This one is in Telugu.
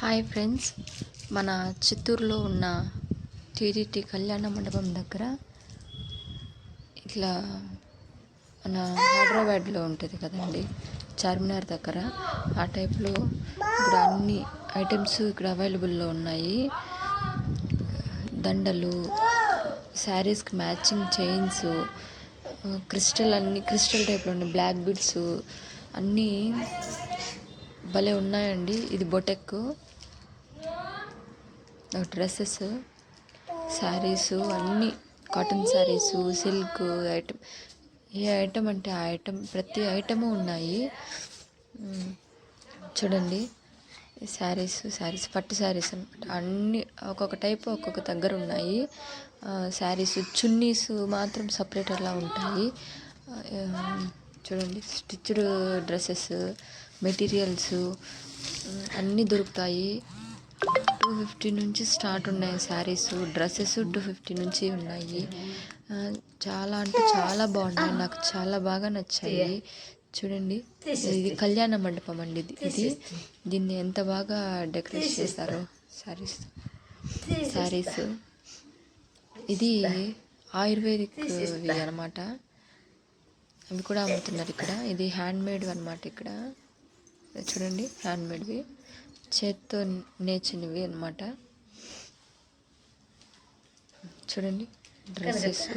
హాయ్ ఫ్రెండ్స్, మన చిత్తూరులో ఉన్న టీటీడీ కళ్యాణ మండపం దగ్గర ఇట్లా మన హైదరాబాద్లో ఉంటుంది కదండి, చార్మినార్ దగ్గర ఆ టైప్లో ఇక్కడ అన్ని ఐటమ్స్ ఇక్కడ అవైలబుల్లో ఉన్నాయి. దండలు, శారీస్కి మ్యాచింగ్ చైన్స్, క్రిస్టల్ టైప్లో ఉన్నాయి, బ్లాక్ బీడ్స్ అన్నీ భలే ఉన్నాయండి. ఇది బొటెక్ డ్రెస్సెస్, శారీసు, అన్నీ కాటన్ శారీసు, సిల్క్ ఐటమ్, ఏ ఐటమ్ అంటే ఆ ఐటమ్, ప్రతి ఐటము ఉన్నాయి. చూడండి, శారీస్ పట్టు శారీస్ అనమాట. అన్నీ ఒక్కొక్క టైపు ఒక్కొక్క దగ్గర ఉన్నాయి. శారీస్, చున్నీస్ మాత్రం సపరేట్ అలా ఉంటాయి. చూడండి, స్టిచ్డ్ డ్రెస్సెస్, మెటీరియల్స్ అన్నీ దొరుకుతాయి. 250 నుంచి స్టార్ట్ ఉన్నాయి శారీస్, డ్రెస్సెస్ 250 నుంచి ఉన్నాయి. చాలా అంటే చాలా బాగున్నాయి, నాకు చాలా బాగా నచ్చాయి. చూడండి, ఇది కళ్యాణ మండపం అండి. ఇది దీన్ని ఎంత బాగా డెకరేట్ చేశారో. శారీస్ ఇది ఆయుర్వేదిక్ అనమాట, అవి కూడా అమ్ముతున్నారు ఇక్కడ. ఇది హ్యాండ్మేడ్ అనమాట. ఇక్కడ చూడండి, హ్యాండ్మేడ్వి, చేత్తో నేర్చినవి అనమాట. చూడండి, డ్రెస్సెస్,